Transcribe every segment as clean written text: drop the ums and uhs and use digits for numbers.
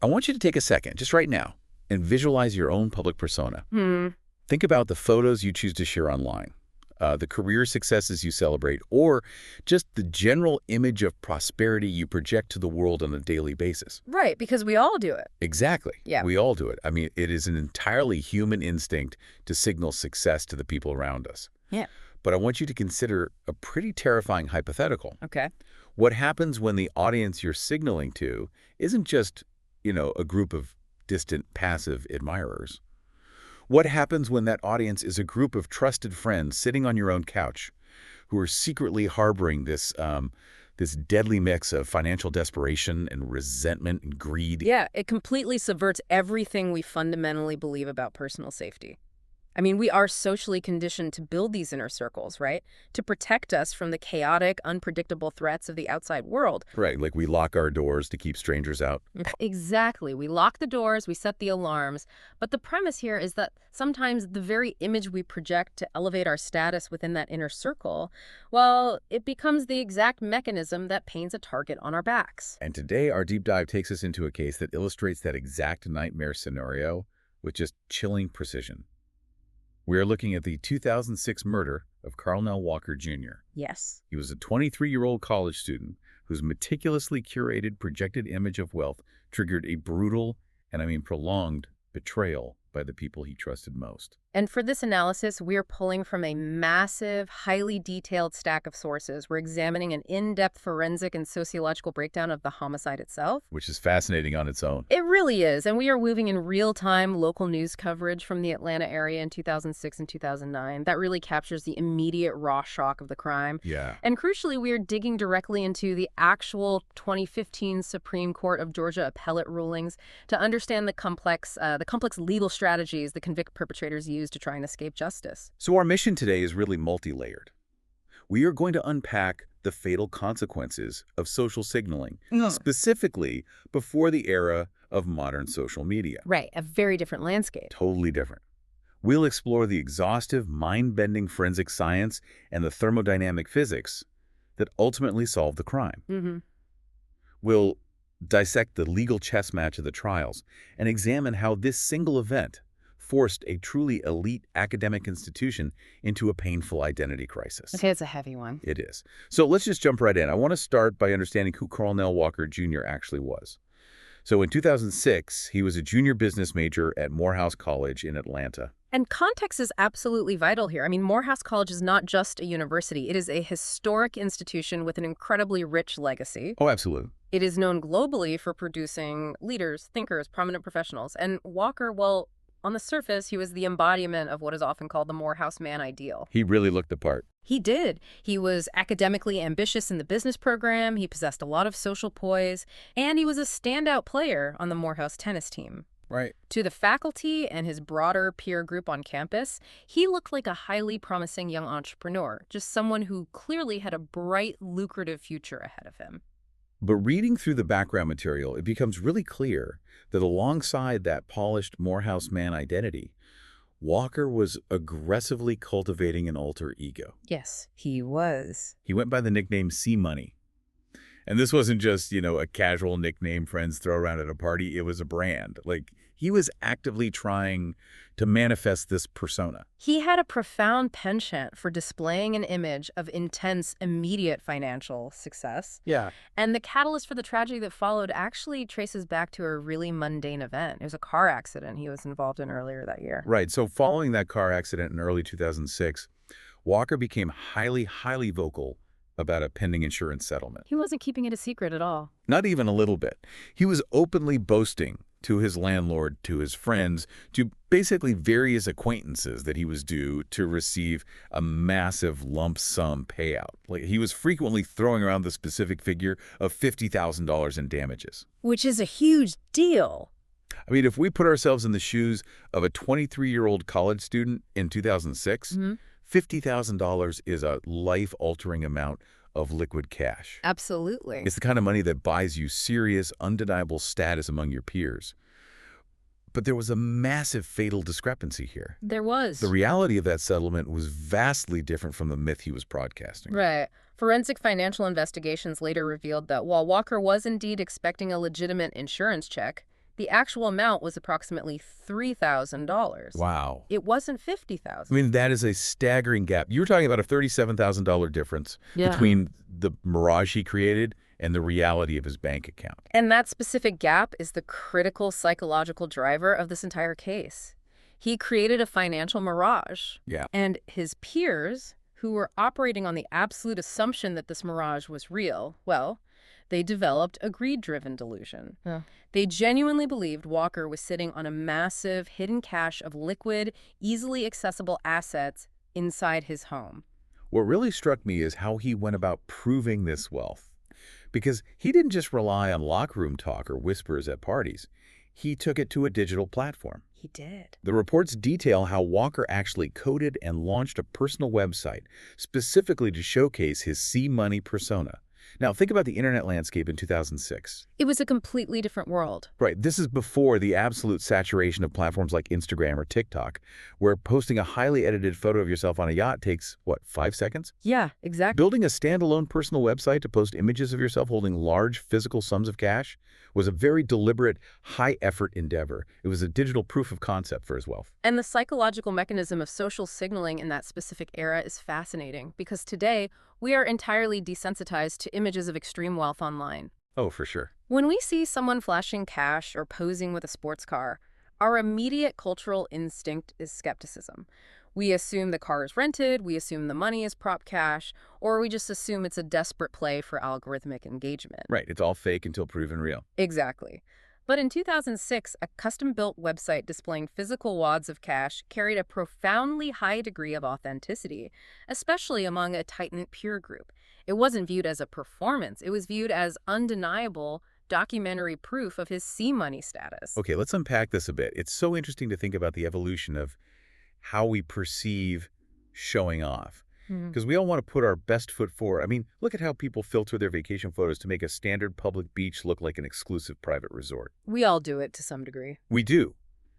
I want you to take a second, just right now, and visualize your own public persona. Think about the photos you choose to share online, the career successes you celebrate, or just the general image of prosperity you project to the world on a daily basis. Right, because we all do it. Exactly. Yeah. We all do it. I mean, it is an entirely human instinct to signal success to the people around us. Yeah. But I want you to consider a pretty terrifying hypothetical. Okay. What happens when the audience you're signaling to isn't just, a group of distant, passive admirers? What happens when that audience is a group of trusted friends sitting on your own couch who are secretly harboring this deadly mix of financial desperation and resentment and greed? Yeah, it completely subverts everything we fundamentally believe about personal safety. I mean, we are socially conditioned to build these inner circles, right? To protect us from the chaotic, unpredictable threats of the outside world. Right, like we lock our doors to keep strangers out. Exactly. We lock the doors, we set the alarms. But the premise here is that sometimes the very image we project to elevate our status within that inner circle, well, it becomes the exact mechanism that paints a target on our backs. And today, our deep dive takes us into a case that illustrates that exact nightmare scenario with just chilling precision. We are looking at the 2006 murder of Carlnell Walker Jr. Yes. He was a 23-year-old college student whose meticulously curated projected image of wealth triggered a brutal, and I mean prolonged, betrayal by the people he trusted most. And for this analysis, we're pulling from a massive, highly detailed stack of sources. We're examining an in-depth forensic and sociological breakdown of the homicide itself. Which is fascinating on its own. It really is. And we are weaving in real-time local news coverage from the Atlanta area in 2006 and 2009. That really captures the immediate raw shock of the crime. Yeah. And crucially, we are digging directly into the actual 2015 Supreme Court of Georgia appellate rulings to understand the complex legal strategies the convicted perpetrators used to try and escape justice. So our mission today is really multi-layered. We are going to unpack the fatal consequences of social signaling, specifically before the era of modern social media. Right, a very different landscape. Totally different. We'll explore the exhaustive, mind-bending forensic science and the thermodynamic physics that ultimately solve the crime. We'll dissect the legal chess match of the trials and examine how this single event forced a truly elite academic institution into a painful identity crisis. Okay, it's a heavy one. It is. So let's just jump right in. I want to start by understanding who Carlnell Walker Jr. actually was. So in 2006, he was a junior business major at Morehouse College in Atlanta. And context is absolutely vital here. I mean, Morehouse College is not just a university. It is a historic institution with an incredibly rich legacy. Oh, absolutely. It is known globally for producing leaders, thinkers, prominent professionals. And Walker, well, on the surface, he was the embodiment of what is often called the Morehouse man ideal. He really looked the part. He did. He was academically ambitious in the business program, he possessed a lot of social poise, and he was a standout player on the Morehouse tennis team. Right. To the faculty and his broader peer group on campus, he looked like a highly promising young entrepreneur, just someone who clearly had a bright, lucrative future ahead of him. But reading through the background material, it becomes really clear that alongside that polished Morehouse man identity, Walker was aggressively cultivating an alter ego. Yes, he was. He went by the nickname C-Money. And this wasn't just, a casual nickname friends throw around at a party. It was a brand. Like, he was actively trying to manifest this persona. He had a profound penchant for displaying an image of intense, immediate financial success. Yeah. And the catalyst for the tragedy that followed actually traces back to a really mundane event. It was a car accident he was involved in earlier that year. Right. So following that car accident in early 2006, Walker became highly vocal about a pending insurance settlement. He wasn't keeping it a secret at all. Not even a little bit. He was openly boasting to his landlord, to his friends, to basically various acquaintances that he was due to receive a massive lump sum payout. Like, he was frequently throwing around the specific figure of $50,000 in damages. Which is a huge deal. I mean, if we put ourselves in the shoes of a 23-year-old college student in 2006, $50,000 is a life-altering amount of liquid cash. Absolutely. It's the kind of money that buys you serious, undeniable status among your peers. But there was a massive fatal discrepancy here. There was. The reality of that settlement was vastly different from the myth he was broadcasting. Right. Forensic financial investigations later revealed that while Walker was indeed expecting a legitimate insurance check, The actual amount was approximately $3,000. Wow. It wasn't I $50,000. mean, that is a staggering gap. You were talking about a $37,000 difference between the mirage he created and the reality of his bank account. And that specific gap is the critical psychological driver of this entire case. He created a financial mirage. Yeah. And his peers, who were operating on the absolute assumption that this mirage was real, well, they developed a greed-driven delusion. Yeah. They genuinely believed Walker was sitting on a massive hidden cache of liquid, easily accessible assets inside his home. What really struck me is how he went about proving this wealth. Because he didn't just rely on locker room talk or whispers at parties. He took it to a digital platform. He did. The reports detail how Walker actually coded and launched a personal website specifically to showcase his C-money persona. Now, think about the internet landscape in 2006. It was a completely different world. Right. This is before the absolute saturation of platforms like Instagram or TikTok, where posting a highly edited photo of yourself on a yacht takes, what, 5 seconds? Yeah, exactly. Building a standalone personal website to post images of yourself holding large physical sums of cash was a very deliberate, high-effort endeavor. It was a digital proof of concept for his wealth. And the psychological mechanism of social signaling in that specific era is fascinating because today we are entirely desensitized to images of extreme wealth online. Oh, for sure. When we see someone flashing cash or posing with a sports car, our immediate cultural instinct is skepticism. We assume the car is rented, we assume the money is prop cash, or we just assume it's a desperate play for algorithmic engagement. Right. It's all fake until proven real. Exactly. But in 2006, a custom-built website displaying physical wads of cash carried a profoundly high degree of authenticity, especially among a tight-knit peer group. It wasn't viewed as a performance. It was viewed as undeniable documentary proof of his C-money status. Okay, let's unpack this a bit. It's so interesting to think about the evolution of how we perceive showing off. Because we all want to put our best foot forward. I mean, look at how people filter their vacation photos to make a standard public beach look like an exclusive private resort. We all do it to some degree. We do.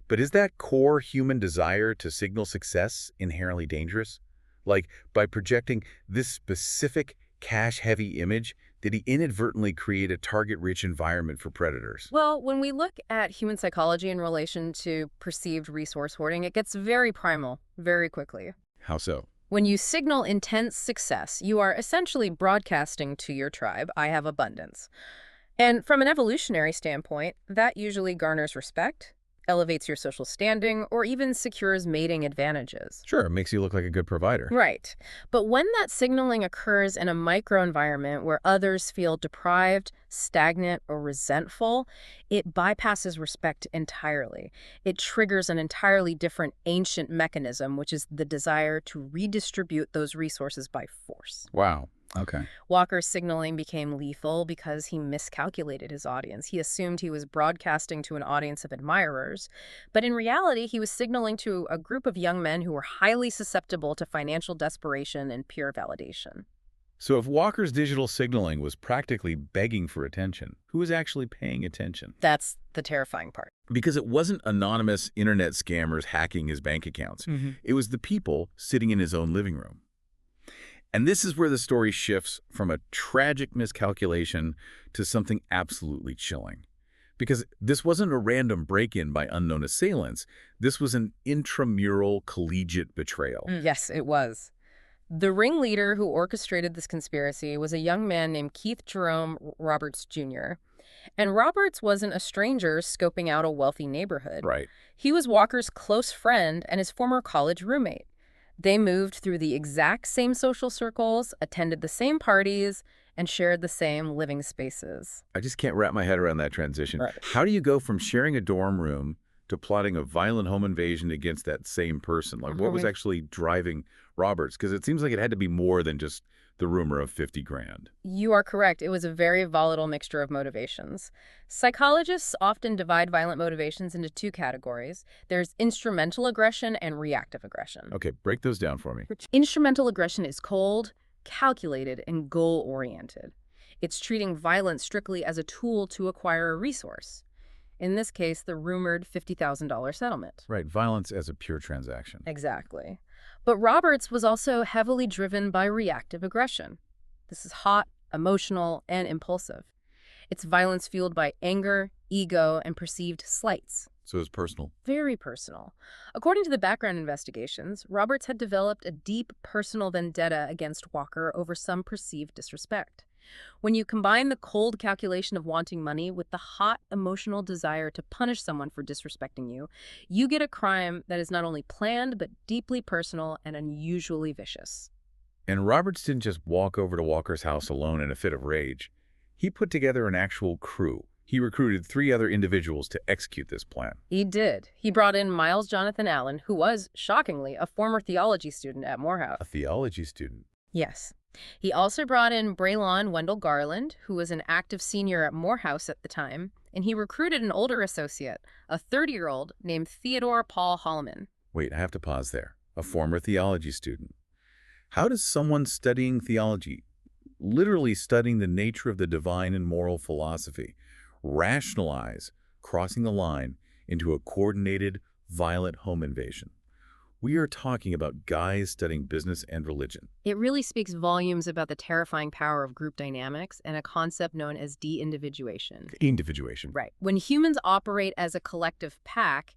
But is that core human desire to signal success inherently dangerous? Like, by projecting this specific cash-heavy image, did he inadvertently create a target-rich environment for predators? Well, when we look at human psychology in relation to perceived resource hoarding, it gets very primal very quickly. How so? When you signal intense success, you are essentially broadcasting to your tribe, I have abundance. And from an evolutionary standpoint, that usually garners respect, elevates your social standing, or even secures mating advantages. Sure, it makes you look like a good provider. Right. But when that signaling occurs in a microenvironment where others feel deprived, stagnant, or resentful, it bypasses respect entirely. It triggers an entirely different ancient mechanism, which is the desire to redistribute those resources by force. Wow. Okay. Walker's signaling became lethal because he miscalculated his audience. He assumed he was broadcasting to an audience of admirers, but in reality, he was signaling to a group of young men who were highly susceptible to financial desperation and peer validation. So if Walker's digital signaling was practically begging for attention, who was actually paying attention? That's the terrifying part. Because it wasn't anonymous internet scammers hacking his bank accounts. It was the people sitting in his own living room. And this is where the story shifts from a tragic miscalculation to something absolutely chilling. Because this wasn't a random break-in by unknown assailants. This was an intramural collegiate betrayal. Yes, it was. The ringleader who orchestrated this conspiracy was a young man named Keith Jerome Roberts Jr. And Roberts wasn't a stranger scoping out a wealthy neighborhood. Right. He was Walker's close friend and his former college roommate. They moved through the exact same social circles, attended the same parties, and shared the same living spaces. I just can't wrap my head around that transition. Right. How do you go from sharing a dorm room to plotting a violent home invasion against that same person? Like, what was actually driving Roberts? Because it seems like it had to be more than just the rumor of 50 grand. You are correct. It was a very volatile mixture of motivations. Psychologists often divide violent motivations into two categories. There's instrumental aggression and reactive aggression. Okay, break those down for me. Instrumental aggression is cold, calculated, and goal-oriented. It's treating violence strictly as a tool to acquire a resource. In this case, the rumored $50,000 settlement. Right, violence as a pure transaction. Exactly. But Roberts was also heavily driven by reactive aggression. This is hot, emotional, and impulsive. It's violence fueled by anger, ego, and perceived slights. So it's personal. Very personal. According to the background investigations, Roberts had developed a deep personal vendetta against Walker over some perceived disrespect. When you combine the cold calculation of wanting money with the hot emotional desire to punish someone for disrespecting you, you get a crime that is not only planned but deeply personal and unusually vicious. And Roberts didn't just walk over to Walker's house alone in a fit of rage. He put together an actual crew. He recruited 3 other individuals to execute this plan. He did. He brought in Miles Jonathan Allen, who was, shockingly, a former theology student at Morehouse. A theology student. Yes. He also brought in Braylon Wendell Garland, who was an active senior at Morehouse at the time, and he recruited an older associate, a 30-year-old named Theodore Paul Holloman. Wait, I have to pause there. A former theology student. How does someone studying theology, literally studying the nature of the divine and moral philosophy, rationalize crossing the line into a coordinated, violent home invasion? We are talking about guys studying business and religion. It really speaks volumes about the terrifying power of group dynamics and a concept known as de-individuation. Individuation. Right. When humans operate as a collective pack,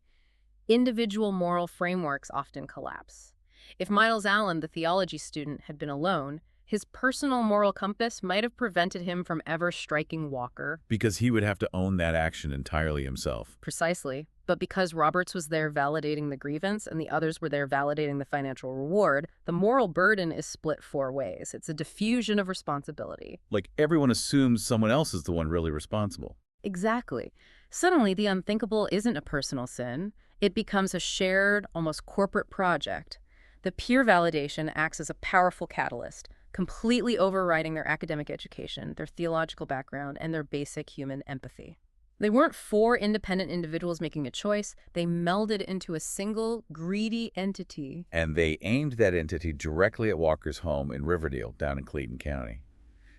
individual moral frameworks often collapse. If Miles Allen, the theology student, had been alone, his personal moral compass might have prevented him from ever striking Walker. Because he would have to own that action entirely himself. Precisely. But because Roberts was there validating the grievance and the others were there validating the financial reward, the moral burden is split 4 ways. It's a diffusion of responsibility. Like everyone assumes someone else is the one really responsible. Exactly. Suddenly, the unthinkable isn't a personal sin. It becomes a shared, almost corporate project. The peer validation acts as a powerful catalyst, completely overriding their academic education, their theological background, and their basic human empathy. They weren't 4 independent individuals making a choice. They melded into a single, greedy entity. And they aimed that entity directly at Walker's home in Riverdale, down in Clayton County.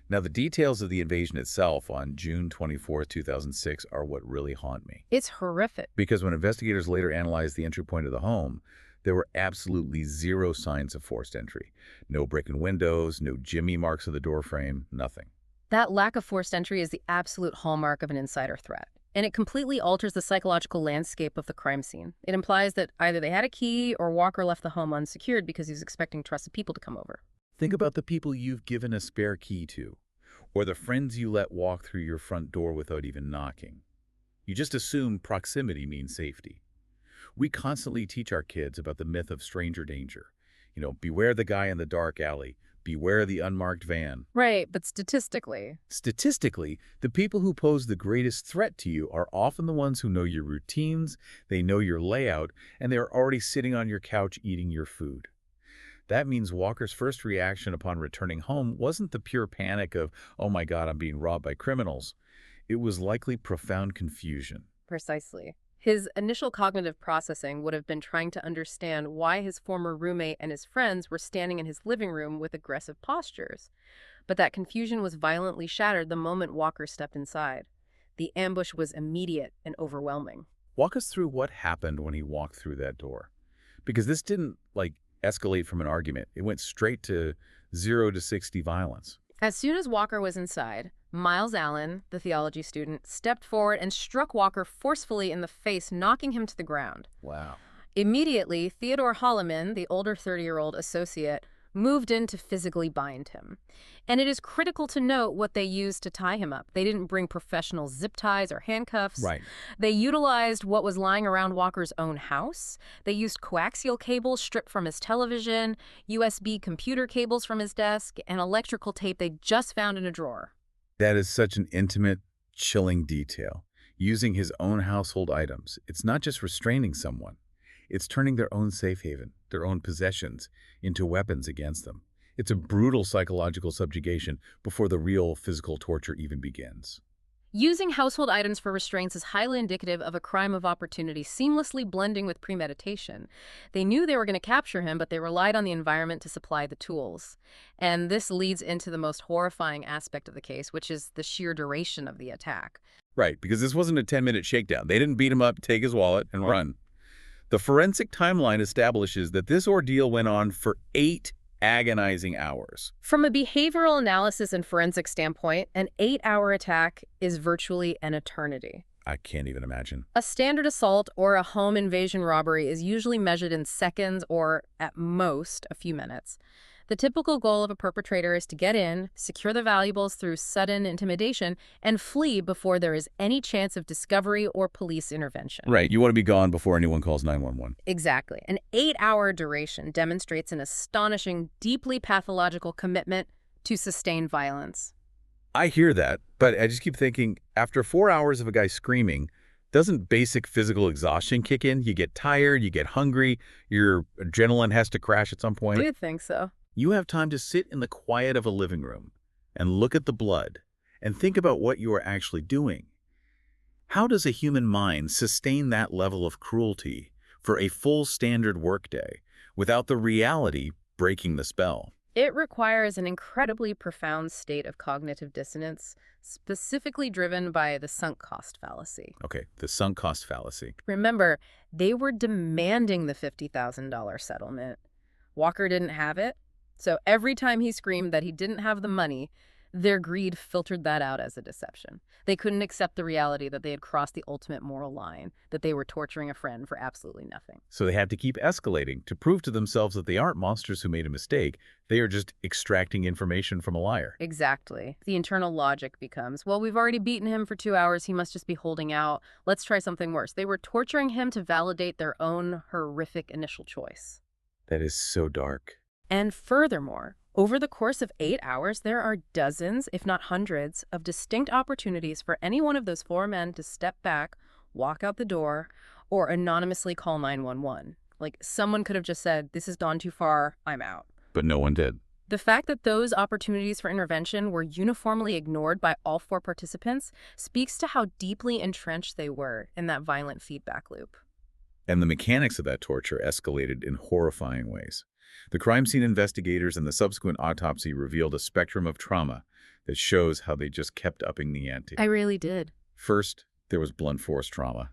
Now, the details of the invasion itself on June 24, 2006 are what really haunt me. It's horrific. Because when investigators later analyzed the entry point of the home, there were absolutely 0 signs of forced entry. No break-in windows, no jimmy marks of the doorframe, nothing. That lack of forced entry is the absolute hallmark of an insider threat, and it completely alters the psychological landscape of the crime scene. It implies that either they had a key or Walker left the home unsecured because he was expecting trusted people to come over. Think about the people you've given a spare key to, or the friends you let walk through your front door without even knocking. You just assume proximity means safety. We constantly teach our kids about the myth of stranger danger. Beware the guy in the dark alley. Beware the unmarked van. Right, but statistically, the people who pose the greatest threat to you are often the ones who know your routines, they know your layout, and they are already sitting on your couch eating your food. That means Walker's first reaction upon returning home wasn't the pure panic of, oh my God, I'm being robbed by criminals. It was likely profound confusion. Precisely. His initial cognitive processing would have been trying to understand why his former roommate and his friends were standing in his living room with aggressive postures. But that confusion was violently shattered the moment Walker stepped inside. The ambush was immediate and overwhelming. Walk us through what happened when he walked through that door. Because this didn't, escalate from an argument. It went straight to 0 to 60 violence. As soon as Walker was inside, Miles Allen, the theology student, stepped forward and struck Walker forcefully in the face, knocking him to the ground. Wow. Immediately, Theodore Holloman, the older 30-year-old associate, moved in to physically bind him. And it is critical to note what they used to tie him up. They didn't bring professional zip ties or handcuffs. Right. They utilized what was lying around Walker's own house. They used coaxial cables stripped from his television, USB computer cables from his desk, and electrical tape they just found in a drawer. That is such an intimate, chilling detail. Using his own household items, it's not just restraining someone. It's turning their own safe haven, their own possessions, into weapons against them. It's a brutal psychological subjugation before the real physical torture even begins. Using household items for restraints is highly indicative of a crime of opportunity, seamlessly blending with premeditation. They knew they were going to capture him, but they relied on the environment to supply the tools. And this leads into the most horrifying aspect of the case, which is the sheer duration of the attack. Right, because this wasn't a 10-minute shakedown. They didn't beat him up, take his wallet, and run. The forensic timeline establishes that this ordeal went on for 8 agonizing hours. From a behavioral analysis and forensic standpoint, an 8-hour attack is virtually an eternity. I can't even imagine. A standard assault or a home invasion robbery is usually measured in seconds or, at most, a few minutes. The typical goal of a perpetrator is to get in, secure the valuables through sudden intimidation, and flee before there is any chance of discovery or police intervention. Right. You want to be gone before anyone calls 911. Exactly. An 8-hour duration demonstrates an astonishing, deeply pathological commitment to sustained violence. I hear that, but I just keep thinking, after 4 hours of a guy screaming, doesn't basic physical exhaustion kick in? You get tired, you get hungry, your adrenaline has to crash at some point. I think so. You have time to sit in the quiet of a living room and look at the blood and think about what you are actually doing. How does a human mind sustain that level of cruelty for a full standard workday without the reality breaking the spell? It requires an incredibly profound state of cognitive dissonance, specifically driven by the sunk cost fallacy. Okay, the sunk cost fallacy. Remember, they were demanding the $50,000 settlement. Walker didn't have it, so every time he screamed that he didn't have the money, their greed filtered that out as a deception. They couldn't accept the reality that they had crossed the ultimate moral line, that they were torturing a friend for absolutely nothing. So they had to keep escalating to prove to themselves that they aren't monsters who made a mistake. They are just extracting information from a liar. Exactly. The internal logic becomes, well, we've already beaten him for 2 hours. He must just be holding out. Let's try something worse. They were torturing him to validate their own horrific initial choice. That is so dark. And furthermore, over the course of 8 hours, there are dozens, if not hundreds, of distinct opportunities for any one of those 4 men to step back, walk out the door, or anonymously call 911. Like, someone could have just said, this has gone too far, I'm out. But no one did. The fact that those opportunities for intervention were uniformly ignored by all 4 participants speaks to how deeply entrenched they were in that violent feedback loop. And the mechanics of that torture escalated in horrifying ways. The crime scene investigators and the subsequent autopsy revealed a spectrum of trauma that shows how they just kept upping the ante. I really did. First, there was blunt force trauma.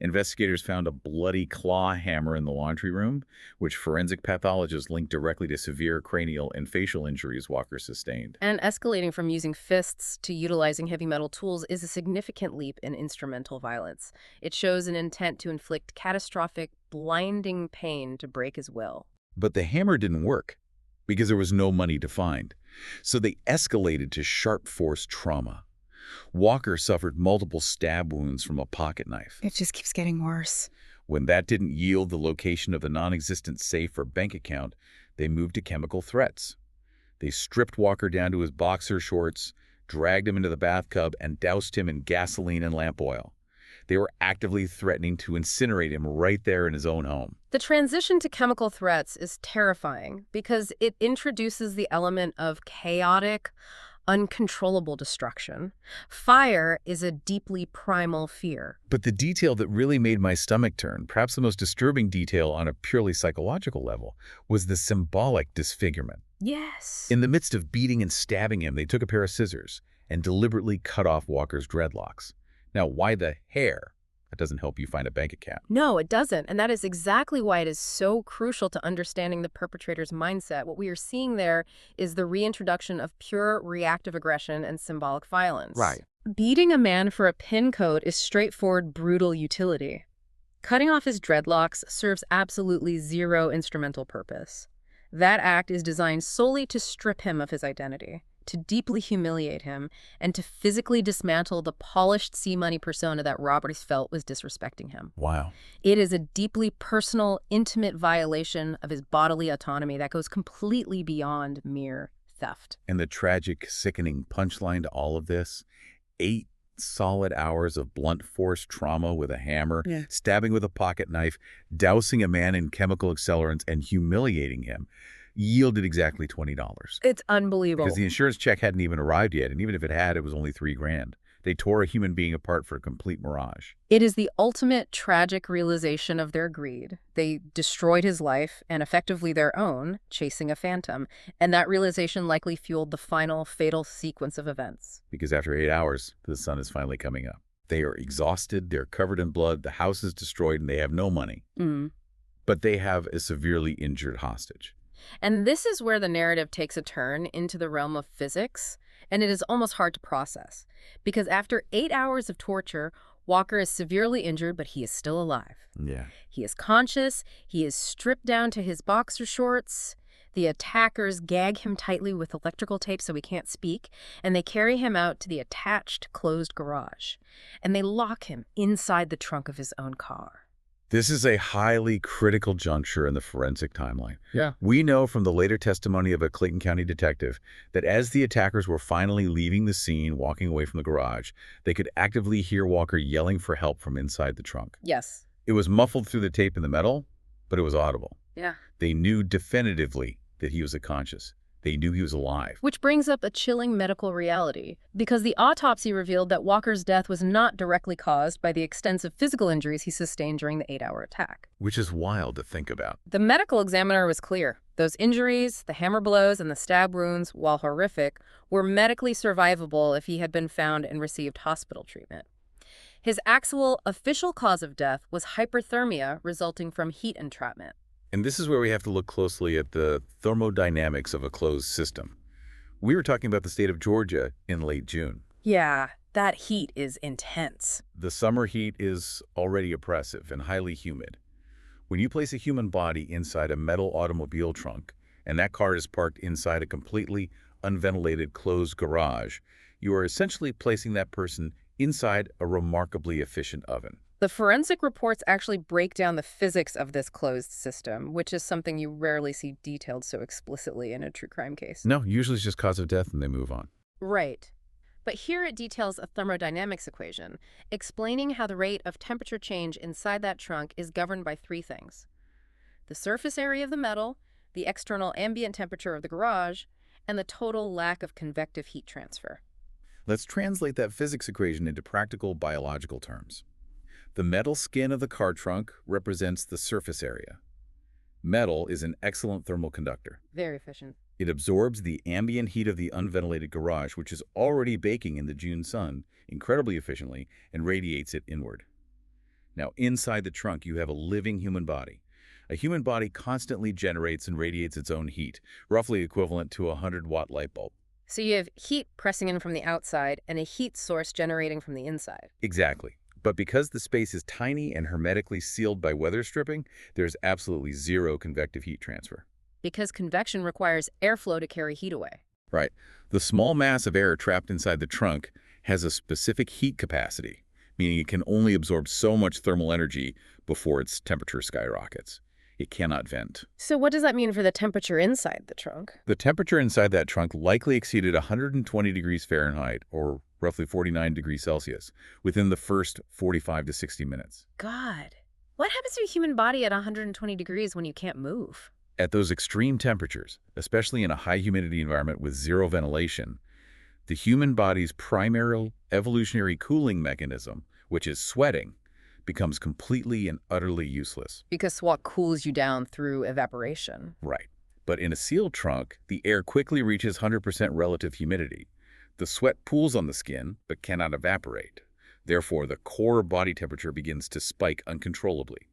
Investigators found a bloody claw hammer in the laundry room, which forensic pathologists linked directly to severe cranial and facial injuries Walker sustained. And escalating from using fists to utilizing heavy metal tools is a significant leap in instrumental violence. It shows an intent to inflict catastrophic, blinding pain to break his will. But the hammer didn't work because there was no money to find. So they escalated to sharp force trauma. Walker suffered multiple stab wounds from a pocket knife. It just keeps getting worse. When that didn't yield the location of the non-existent safe or bank account, they moved to chemical threats. They stripped Walker down to his boxer shorts, dragged him into the bathtub, and doused him in gasoline and lamp oil. They were actively threatening to incinerate him right there in his own home. The transition to chemical threats is terrifying because it introduces the element of chaotic, uncontrollable destruction. Fire is a deeply primal fear. But the detail that really made my stomach turn, perhaps the most disturbing detail on a purely psychological level, was the symbolic disfigurement. Yes. In the midst of beating and stabbing him, they took a pair of scissors and deliberately cut off Walker's dreadlocks. Now, why the hair? That doesn't help you find a bank account. No, it doesn't. And that is exactly why it is so crucial to understanding the perpetrator's mindset. What we are seeing there is the reintroduction of pure reactive aggression and symbolic violence. Right. Beating a man for a pin code is straightforward, brutal utility. Cutting off his dreadlocks serves absolutely zero instrumental purpose. That act is designed solely to strip him of his identity, to deeply humiliate him, and to physically dismantle the polished C-money persona that Roberts felt was disrespecting him. Wow. It is a deeply personal, intimate violation of his bodily autonomy that goes completely beyond mere theft. And the tragic, sickening punchline to all of this, 8 solid hours of blunt force trauma with a hammer, stabbing with a pocket knife, dousing a man in chemical accelerants, and humiliating him, yielded exactly $20. It's unbelievable. Because the insurance check hadn't even arrived yet, and even if it had, it was only $3,000. They tore a human being apart for a complete mirage. It is the ultimate tragic realization of their greed. They destroyed his life, and effectively their own, chasing a phantom. And that realization likely fueled the final fatal sequence of events. Because after 8 hours, the sun is finally coming up. They are exhausted, they're covered in blood, the house is destroyed, and they have no money. But they have a severely injured hostage. And this is where the narrative takes a turn into the realm of physics, and it is almost hard to process. Because after 8 hours of torture, Walker is severely injured, but he is still alive. Yeah. He is conscious. He is stripped down to his boxer shorts. The attackers gag him tightly with electrical tape so he can't speak, and they carry him out to the attached closed garage. And they lock him inside the trunk of his own car. This is a highly critical juncture in the forensic timeline. Yeah. We know from the later testimony of a Clayton County detective that as the attackers were finally leaving the scene, walking away from the garage, they could actively hear Walker yelling for help from inside the trunk. Yes. It was muffled through the tape in the metal, but it was audible. Yeah. They knew definitively that he was unconscious. They knew he was alive. Which brings up a chilling medical reality, because the autopsy revealed that Walker's death was not directly caused by the extensive physical injuries he sustained during the 8-hour attack. Which is wild to think about. The medical examiner was clear. Those injuries, the hammer blows and the stab wounds, while horrific, were medically survivable if he had been found and received hospital treatment. His actual official cause of death was hyperthermia resulting from heat entrapment. And this is where we have to look closely at the thermodynamics of a closed system. We were talking about the state of Georgia in late June. Yeah, that heat is intense. The summer heat is already oppressive and highly humid. When you place a human body inside a metal automobile trunk, and that car is parked inside a completely unventilated closed garage, you are essentially placing that person inside a remarkably efficient oven. The forensic reports actually break down the physics of this closed system, which is something you rarely see detailed so explicitly in a true crime case. No, usually it's just cause of death and they move on. Right. But here it details a thermodynamics equation, explaining how the rate of temperature change inside that trunk is governed by three things: the surface area of the metal, the external ambient temperature of the garage, and the total lack of convective heat transfer. Let's translate that physics equation into practical biological terms. The metal skin of the car trunk represents the surface area. Metal is an excellent thermal conductor. Very efficient. It absorbs the ambient heat of the unventilated garage, which is already baking in the June sun, incredibly efficiently, and radiates it inward. Now, inside the trunk, you have a living human body. A human body constantly generates and radiates its own heat, roughly equivalent to a 100-watt light bulb. So you have heat pressing in from the outside and a heat source generating from the inside. Exactly. But because the space is tiny and hermetically sealed by weather stripping, there's absolutely zero convective heat transfer. Because convection requires airflow to carry heat away. Right. The small mass of air trapped inside the trunk has a specific heat capacity, meaning it can only absorb so much thermal energy before its temperature skyrockets. It cannot vent. So what does that mean for the temperature inside the trunk? The temperature inside that trunk likely exceeded 120 degrees Fahrenheit, or roughly 49 degrees Celsius, within the first 45 to 60 minutes. God, what happens to a human body at 120 degrees when you can't move? At those extreme temperatures, especially in a high humidity environment with zero ventilation, the human body's primary evolutionary cooling mechanism, which is sweating, becomes completely and utterly useless. Because sweat cools you down through evaporation. Right. But in a sealed trunk, the air quickly reaches 100% relative humidity. The sweat pools on the skin, but cannot evaporate. Therefore, the core body temperature begins to spike uncontrollably.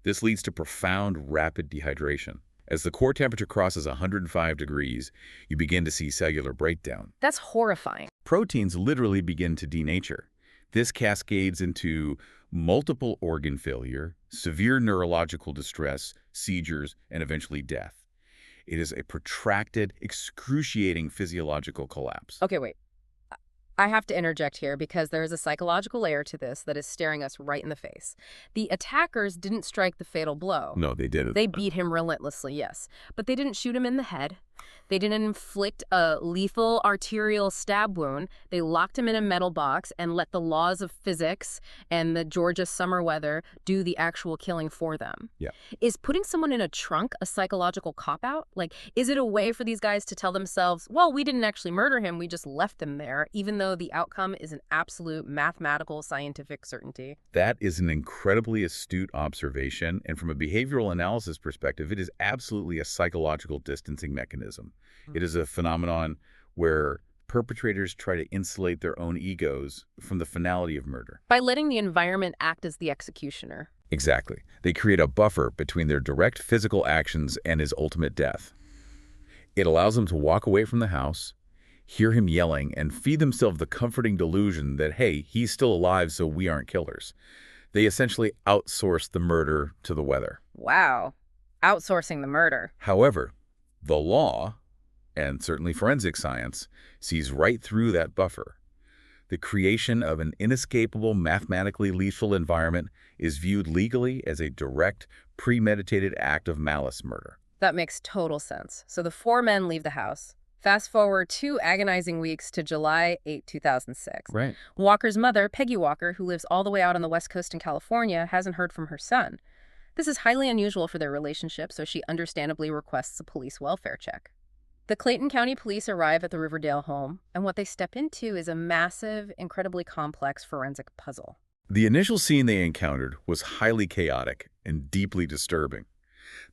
This leads to profound, rapid dehydration. As the core temperature crosses 105 degrees, you begin to see cellular breakdown. That's horrifying. Proteins literally begin to denature. This cascades into multiple organ failure, severe neurological distress, seizures, and eventually death. It is a protracted, excruciating physiological collapse. Okay, wait. I have to interject here because there is a psychological layer to this that is staring us right in the face. The attackers didn't strike the fatal blow. No, they didn't. They beat him relentlessly, yes. But they didn't shoot him in the head. They didn't inflict a lethal arterial stab wound. They locked him in a metal box and let the laws of physics and the Georgia summer weather do the actual killing for them. Yeah. Is putting someone in a trunk a psychological cop-out? Like, is it a way for these guys to tell themselves, well, we didn't actually murder him, we just left him there, even though the outcome is an absolute mathematical scientific certainty? That is an incredibly astute observation, and from a behavioral analysis perspective, it is absolutely a psychological distancing mechanism. It is a phenomenon where perpetrators try to insulate their own egos from the finality of murder. By letting the environment act as the executioner. Exactly. They create a buffer between their direct physical actions and his ultimate death. It allows them to walk away from the house, hear him yelling, and feed themselves the comforting delusion that, hey, he's still alive, so we aren't killers. They essentially outsourced the murder to the weather. Wow. Outsourcing the murder. However, the law, and certainly forensic science, sees right through that buffer. The creation of an inescapable, mathematically lethal environment is viewed legally as a direct, premeditated act of malice murder. That makes total sense. So the four men leave the house. Fast forward 2 agonizing weeks to July 8, 2006. Right. Walker's mother, Peggy Walker, who lives all the way out on the West Coast in California, hasn't heard from her son. This is highly unusual for their relationship, so she understandably requests a police welfare check. The Clayton County Police arrive at the Riverdale home, and what they step into is a massive, incredibly complex forensic puzzle. The initial scene they encountered was highly chaotic and deeply disturbing.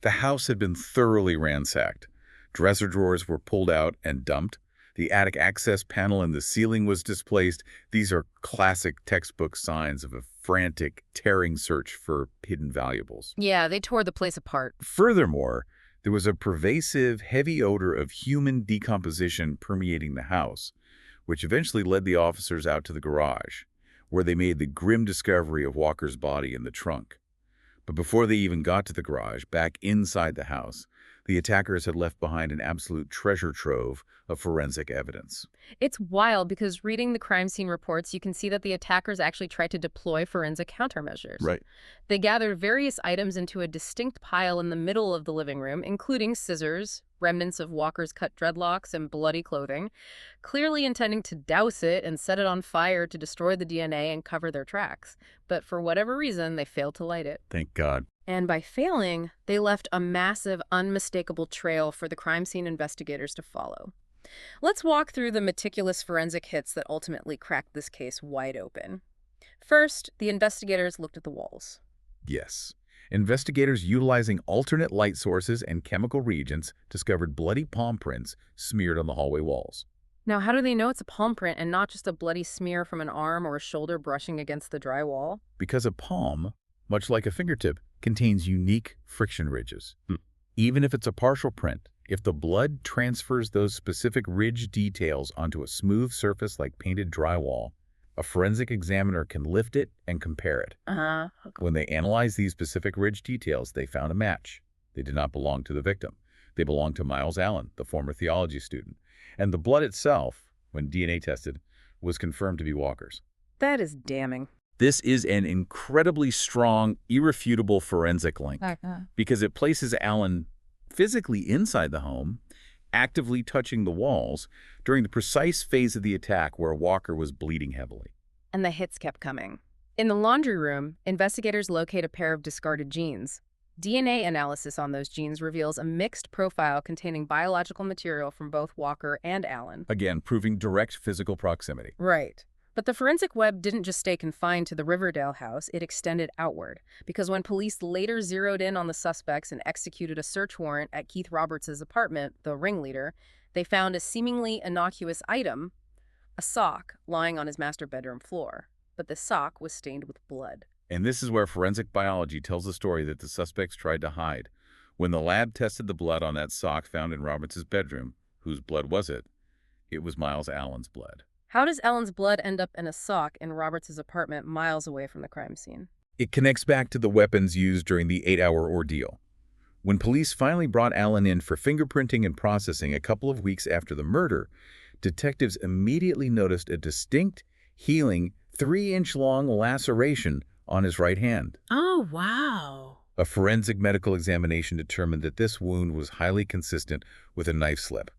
The house had been thoroughly ransacked. Dresser drawers were pulled out and dumped. The attic access panel in the ceiling was displaced. These are classic textbook signs of a frantic, tearing search for hidden valuables. Yeah, they tore the place apart. Furthermore, there was a pervasive, heavy odor of human decomposition permeating the house, which eventually led the officers out to the garage, where they made the grim discovery of Walker's body in the trunk. But before they even got to the garage, back inside the house, the attackers had left behind an absolute treasure trove of forensic evidence. It's wild because reading the crime scene reports, you can see that the attackers actually tried to deploy forensic countermeasures. Right. They gathered various items into a distinct pile in the middle of the living room, including scissors, remnants of Walker's cut dreadlocks, and bloody clothing, clearly intending to douse it and set it on fire to destroy the DNA and cover their tracks. But for whatever reason, they failed to light it. Thank God. And by failing, they left a massive, unmistakable trail for the crime scene investigators to follow. Let's walk through the meticulous forensic hits that ultimately cracked this case wide open. First, the investigators looked at the walls. Yes. Investigators utilizing alternate light sources and chemical reagents discovered bloody palm prints smeared on the hallway walls. Now, how do they know it's a palm print and not just a bloody smear from an arm or a shoulder brushing against the dry wall? Because a palm, much like a fingertip, contains unique friction ridges. Even if it's a partial print, if the blood transfers those specific ridge details onto a smooth surface like painted drywall, a forensic examiner can lift it and compare it. When they analyzed these specific ridge details, they found a match. They did not belong to the victim. They belonged to Miles Allen, the former theology student. And the blood itself, when DNA tested, was confirmed to be Walker's. That is damning. This is an incredibly strong, irrefutable forensic link because it places Allen physically inside the home, actively touching the walls during the precise phase of the attack where Walker was bleeding heavily. And the hits kept coming. In the laundry room, investigators locate a pair of discarded jeans. DNA analysis on those jeans reveals a mixed profile containing biological material from both Walker and Allen. Again, proving direct physical proximity. Right. But the forensic web didn't just stay confined to the Riverdale house, it extended outward. Because when police later zeroed in on the suspects and executed a search warrant at Keith Roberts' apartment, the ringleader, they found a seemingly innocuous item, a sock, lying on his master bedroom floor. But the sock was stained with blood. And this is where forensic biology tells the story that the suspects tried to hide. When the lab tested the blood on that sock found in Roberts' bedroom, whose blood was it? It was Miles Allen's blood. How does Allen's blood end up in a sock in Roberts' apartment miles away from the crime scene? It connects back to the weapons used during the 8-hour ordeal. When police finally brought Allen in for fingerprinting and processing a couple of weeks after the murder, detectives immediately noticed a distinct, healing, 3-inch-long laceration on his right hand. Oh, wow. A forensic medical examination determined that this wound was highly consistent with a knife slip.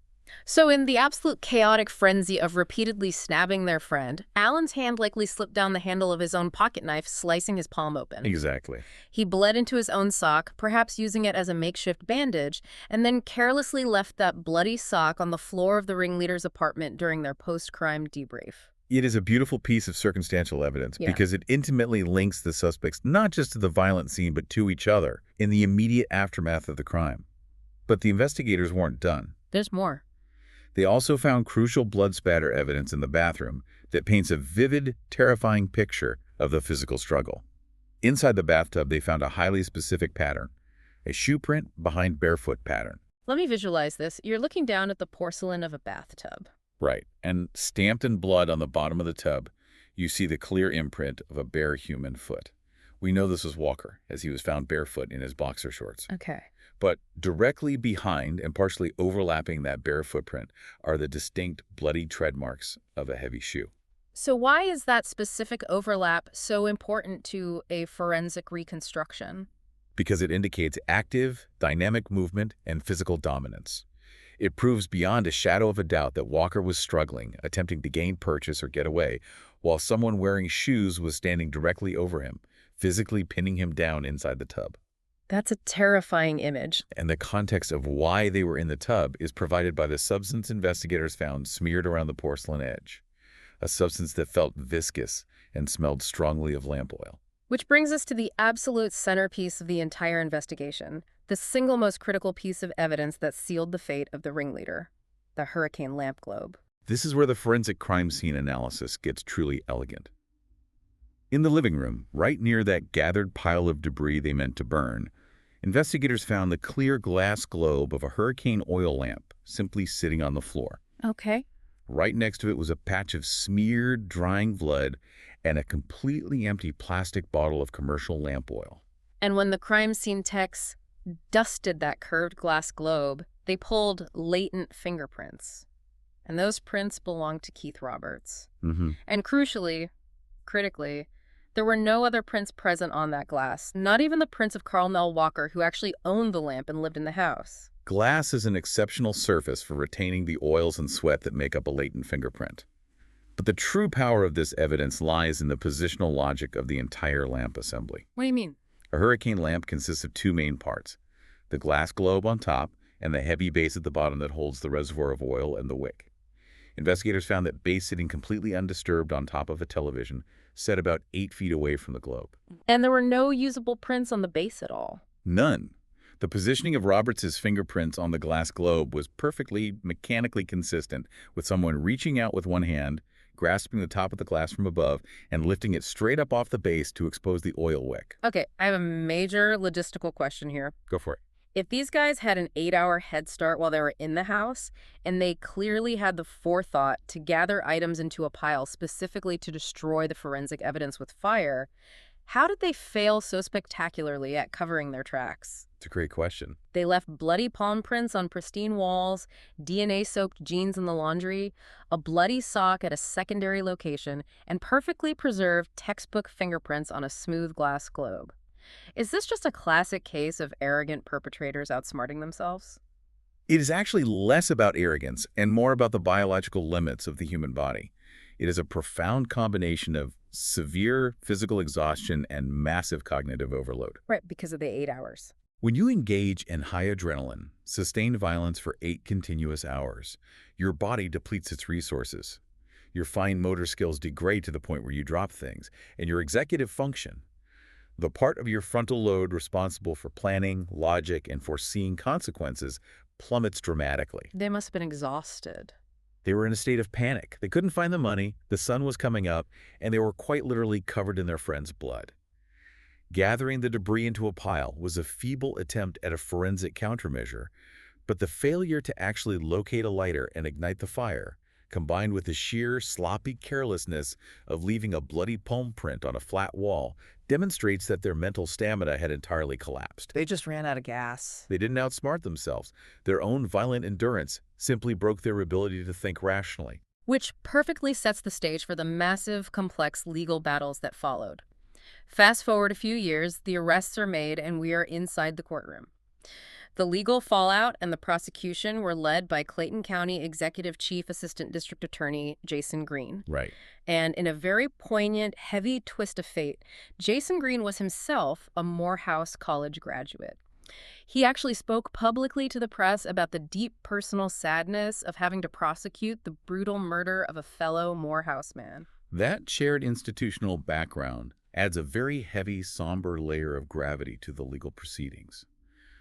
So in the absolute chaotic frenzy of repeatedly stabbing their friend, Allen's hand likely slipped down the handle of his own pocket knife, slicing his palm open. Exactly. He bled into his own sock, perhaps using it as a makeshift bandage, and then carelessly left that bloody sock on the floor of the ringleader's apartment during their post-crime debrief. It is a beautiful piece of circumstantial evidence because it intimately links the suspects not just to the violent scene but to each other in the immediate aftermath of the crime. But the investigators weren't done. There's more. They also found crucial blood spatter evidence in the bathroom that paints a vivid, terrifying picture of the physical struggle. Inside the bathtub, they found a highly specific pattern, a shoe print behind barefoot pattern. Let me visualize this. You're looking down at the porcelain of a bathtub. Right. And stamped in blood on the bottom of the tub, you see the clear imprint of a bare human foot. We know this was Walker, as he was found barefoot in his boxer shorts. Okay. But directly behind and partially overlapping that bare footprint are the distinct bloody tread marks of a heavy shoe. So why is that specific overlap so important to a forensic reconstruction? Because it indicates active, dynamic movement and physical dominance. It proves beyond a shadow of a doubt that Walker was struggling, attempting to gain purchase or get away, while someone wearing shoes was standing directly over him, physically pinning him down inside the tub. That's a terrifying image. And the context of why they were in the tub is provided by the substance investigators found smeared around the porcelain edge, a substance that felt viscous and smelled strongly of lamp oil. Which brings us to the absolute centerpiece of the entire investigation, the single most critical piece of evidence that sealed the fate of the ringleader, the hurricane lamp globe. This is where the forensic crime scene analysis gets truly elegant. In the living room, right near that gathered pile of debris they meant to burn, investigators found the clear glass globe of a hurricane oil lamp simply sitting on the floor. Okay. Right next to it was a patch of smeared, drying blood and a completely empty plastic bottle of commercial lamp oil. And when the crime scene techs dusted that curved glass globe, they pulled latent fingerprints. And those prints belonged to Keith Roberts. And crucially, critically, there were no other prints present on that glass, not even the prints of Carlnell Walker, who actually owned the lamp and lived in the house. Glass is an exceptional surface for retaining the oils and sweat that make up a latent fingerprint. But the true power of this evidence lies in the positional logic of the entire lamp assembly. What do you mean? A hurricane lamp consists of two main parts, the glass globe on top and the heavy base at the bottom that holds the reservoir of oil and the wick. Investigators found that base sitting completely undisturbed on top of a television set about 8 feet away from the globe. And there were no usable prints on the base at all. None. The positioning of Roberts' fingerprints on the glass globe was perfectly mechanically consistent with someone reaching out with one hand, grasping the top of the glass from above, and lifting it straight up off the base to expose the oil wick. Okay, I have a major logistical question here. Go for it. If these guys had an 8-hour head start while they were in the house, and they clearly had the forethought to gather items into a pile specifically to destroy the forensic evidence with fire, how did they fail so spectacularly at covering their tracks? It's a great question. They left bloody palm prints on pristine walls, DNA-soaked jeans in the laundry, a bloody sock at a secondary location, and perfectly preserved textbook fingerprints on a smooth glass globe. Is this just a classic case of arrogant perpetrators outsmarting themselves? It is actually less about arrogance and more about the biological limits of the human body. It is a profound combination of severe physical exhaustion and massive cognitive overload. Right, because of the 8 hours. When you engage in high adrenaline, sustained violence for 8 continuous hours, your body depletes its resources. Your fine motor skills degrade to the point where you drop things, and your executive function, the part of your frontal lobe responsible for planning, logic, and foreseeing consequences, plummets dramatically. They must have been exhausted. They were in a state of panic. They couldn't find the money, the sun was coming up, and they were quite literally covered in their friend's blood. Gathering the debris into a pile was a feeble attempt at a forensic countermeasure, but the failure to actually locate a lighter and ignite the fire, combined with the sheer, sloppy carelessness of leaving a bloody palm print on a flat wall, demonstrates that their mental stamina had entirely collapsed. They just ran out of gas. They didn't outsmart themselves. Their own violent endurance simply broke their ability to think rationally. Which perfectly sets the stage for the massive, complex legal battles that followed. Fast forward a few years, the arrests are made, and we are inside the courtroom. The legal fallout and the prosecution were led by Clayton County Executive Chief Assistant District Attorney Jason Green. Right. And in a very poignant, heavy twist of fate, Jason Green was himself a Morehouse College graduate. He actually spoke publicly to the press about the deep personal sadness of having to prosecute the brutal murder of a fellow Morehouse man. That shared institutional background adds a very heavy, somber layer of gravity to the legal proceedings.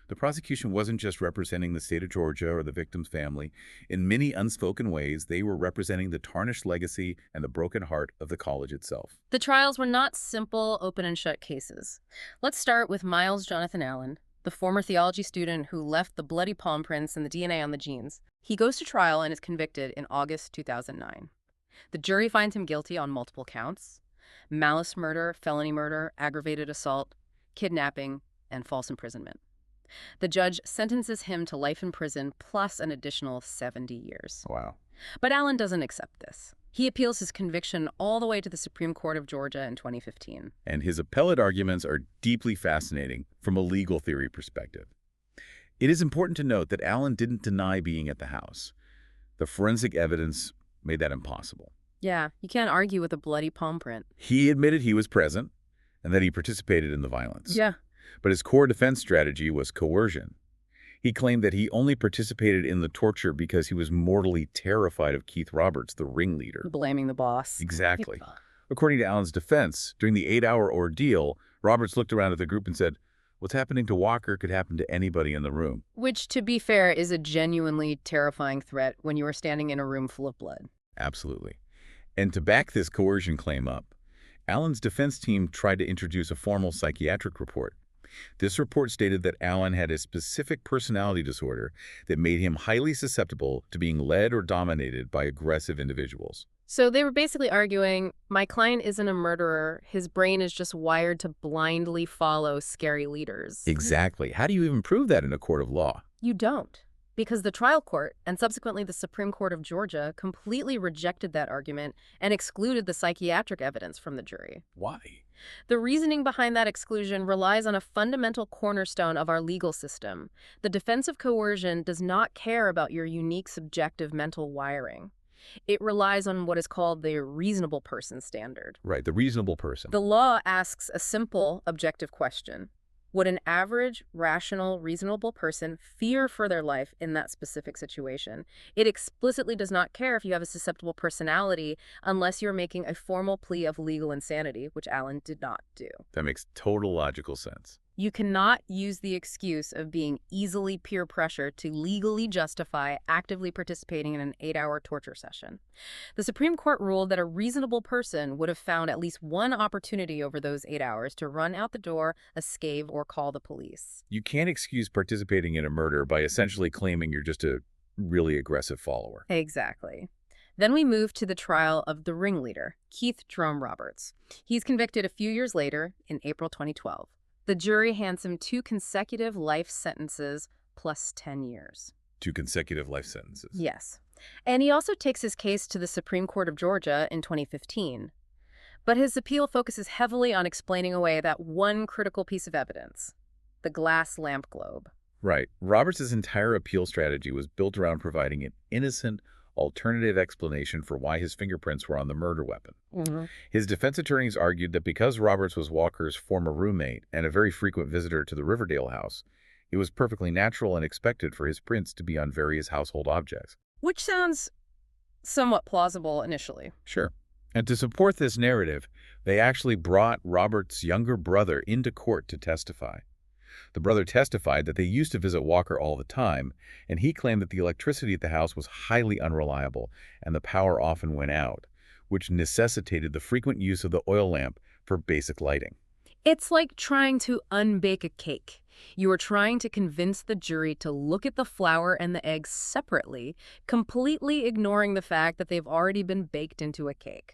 The prosecution wasn't just representing the state of Georgia or the victim's family. In many unspoken ways, they were representing the tarnished legacy and the broken heart of the college itself. The trials were not simple, open and shut cases. Let's start with Miles Jonathan Allen, the former theology student who left the bloody palm prints and the DNA on the jeans. He goes to trial and is convicted in August 2009. The jury finds him guilty on multiple counts: malice murder, felony murder, aggravated assault, kidnapping, and false imprisonment. The judge sentences him to life in prison plus an additional 70 years. Wow. But Allen doesn't accept this. He appeals his conviction all the way to the Supreme Court of Georgia in 2015. And his appellate arguments are deeply fascinating from a legal theory perspective. It is important to note that Allen didn't deny being at the house. The forensic evidence made that impossible. Yeah, you can't argue with a bloody palm print. He admitted he was present and that he participated in the violence. Yeah. But his core defense strategy was coercion. He claimed that he only participated in the torture because he was mortally terrified of Keith Roberts, the ringleader. Blaming the boss. Exactly. According to Allen's defense, during the 8-hour ordeal, Roberts looked around at the group and said, "What's happening to Walker could happen to anybody in the room." Which, to be fair, is a genuinely terrifying threat when you are standing in a room full of blood. Absolutely. And to back this coercion claim up, Allen's defense team tried to introduce a formal psychiatric report. This report stated that Allen had a specific personality disorder that made him highly susceptible to being led or dominated by aggressive individuals. So they were basically arguing, my client isn't a murderer. His brain is just wired to blindly follow scary leaders. Exactly. How do you even prove that in a court of law? You don't. Because the trial court, and subsequently the Supreme Court of Georgia, completely rejected that argument and excluded the psychiatric evidence from the jury. Why? The reasoning behind that exclusion relies on a fundamental cornerstone of our legal system. The defense of coercion does not care about your unique subjective mental wiring. It relies on what is called the reasonable person standard. Right, the reasonable person. The law asks a simple, objective question. Would an average, rational, reasonable person fear for their life in that specific situation? It explicitly does not care if you have a susceptible personality unless you're making a formal plea of legal insanity, which Allen did not do. That makes total logical sense. You cannot use the excuse of being easily peer pressured to legally justify actively participating in an 8-hour torture session. The Supreme Court ruled that a reasonable person would have found at least one opportunity over those 8 hours to run out the door, escape, or call the police. You can't excuse participating in a murder by essentially claiming you're just a really aggressive follower. Exactly. Then we move to the trial of the ringleader, Keith Jerome Roberts. He's convicted a few years later, in April 2012. The jury hands him 2 consecutive life sentences plus 10 years. 2 consecutive life sentences. Yes. And he also takes his case to the Supreme Court of Georgia in 2015. But his appeal focuses heavily on explaining away that one critical piece of evidence, the glass lamp globe. Right. Roberts' entire appeal strategy was built around providing an innocent, alternative explanation for why his fingerprints were on the murder weapon. His defense attorneys argued that because Roberts was Walker's former roommate and a very frequent visitor to the Riverdale house, it was perfectly natural and expected for his prints to be on various household objects. Which sounds somewhat plausible initially. Sure. And to support this narrative, they actually brought Roberts' younger brother into court to testify. The brother testified that they used to visit Walker all the time, and he claimed that the electricity at the house was highly unreliable and the power often went out, which necessitated the frequent use of the oil lamp for basic lighting. It's like trying to unbake a cake. You are trying to convince the jury to look at the flour and the eggs separately, completely ignoring the fact that they've already been baked into a cake.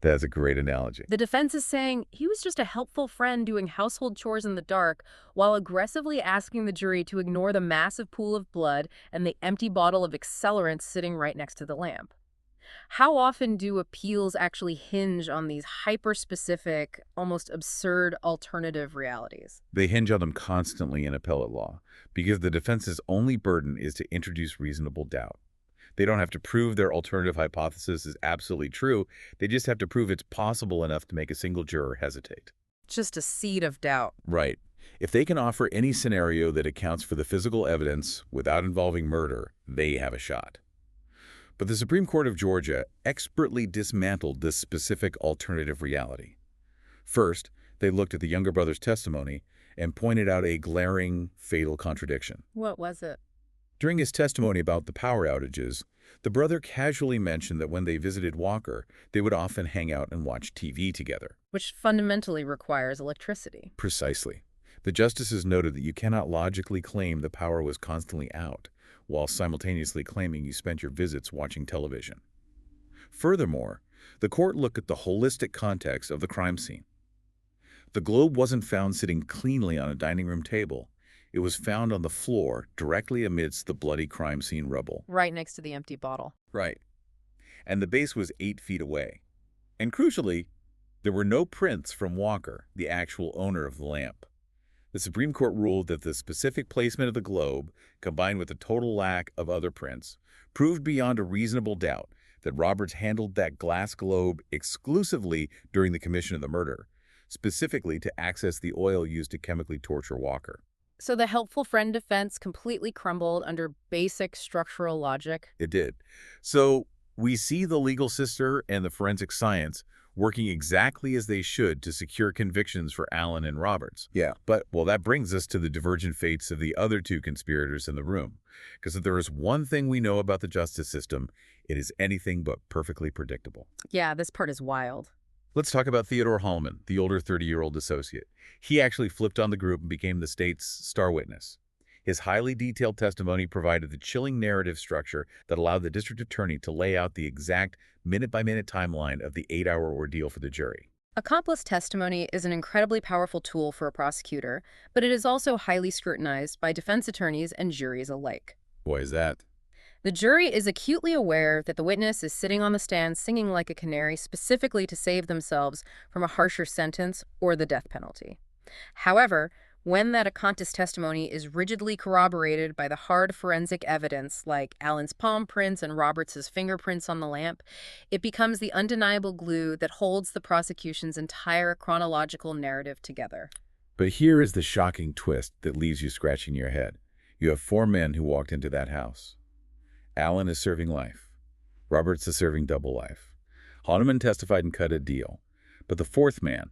That's a great analogy. The defense is saying he was just a helpful friend doing household chores in the dark while aggressively asking the jury to ignore the massive pool of blood and the empty bottle of accelerant sitting right next to the lamp. How often do appeals actually hinge on these hyper-specific, almost absurd alternative realities? They hinge on them constantly in appellate law because the defense's only burden is to introduce reasonable doubt. They don't have to prove their alternative hypothesis is absolutely true. They just have to prove it's possible enough to make a single juror hesitate. Just a seed of doubt. Right. If they can offer any scenario that accounts for the physical evidence without involving murder, they have a shot. But the Supreme Court of Georgia expertly dismantled this specific alternative reality. First, they looked at the younger brother's testimony and pointed out a glaring, fatal contradiction. What was it? During his testimony about the power outages, the brother casually mentioned that when they visited Walker, they would often hang out and watch TV together. Which fundamentally requires electricity. Precisely. The justices noted that you cannot logically claim the power was constantly out, while simultaneously claiming you spent your visits watching television. Furthermore, the court looked at the holistic context of the crime scene. The globe wasn't found sitting cleanly on a dining room table. It was found on the floor, directly amidst the bloody crime scene rubble. Right next to the empty bottle. Right. And the base was 8 feet away. And crucially, there were no prints from Walker, the actual owner of the lamp. The Supreme Court ruled that the specific placement of the globe, combined with the total lack of other prints, proved beyond a reasonable doubt that Roberts handled that glass globe exclusively during the commission of the murder, specifically to access the oil used to chemically torture Walker. So the helpful friend defense completely crumbled under basic structural logic? It did. So we see the legal sister and the forensic science working exactly as they should to secure convictions for Allen and Roberts. Yeah. But, well, that brings us to the divergent fates of the other 2 conspirators in the room. Because if there is one thing we know about the justice system, it is anything but perfectly predictable. Yeah, this part is wild. Let's talk about Theodore Holloman, the older 30-year-old associate. He actually flipped on the group and became the state's star witness. His highly detailed testimony provided the chilling narrative structure that allowed the district attorney to lay out the exact minute-by-minute timeline of the 8-hour ordeal for the jury. Accomplice testimony is an incredibly powerful tool for a prosecutor, but it is also highly scrutinized by defense attorneys and juries alike. Why is that? The jury is acutely aware that the witness is sitting on the stand singing like a canary specifically to save themselves from a harsher sentence or the death penalty. However, when that accomplice testimony is rigidly corroborated by the hard forensic evidence like Allen's palm prints and Roberts's fingerprints on the lamp, it becomes the undeniable glue that holds the prosecution's entire chronological narrative together. But here is the shocking twist that leaves you scratching your head. You have 4 men who walked into that house. Allen is serving life. Roberts is serving double life. Holloman testified and cut a deal. But the 4th man,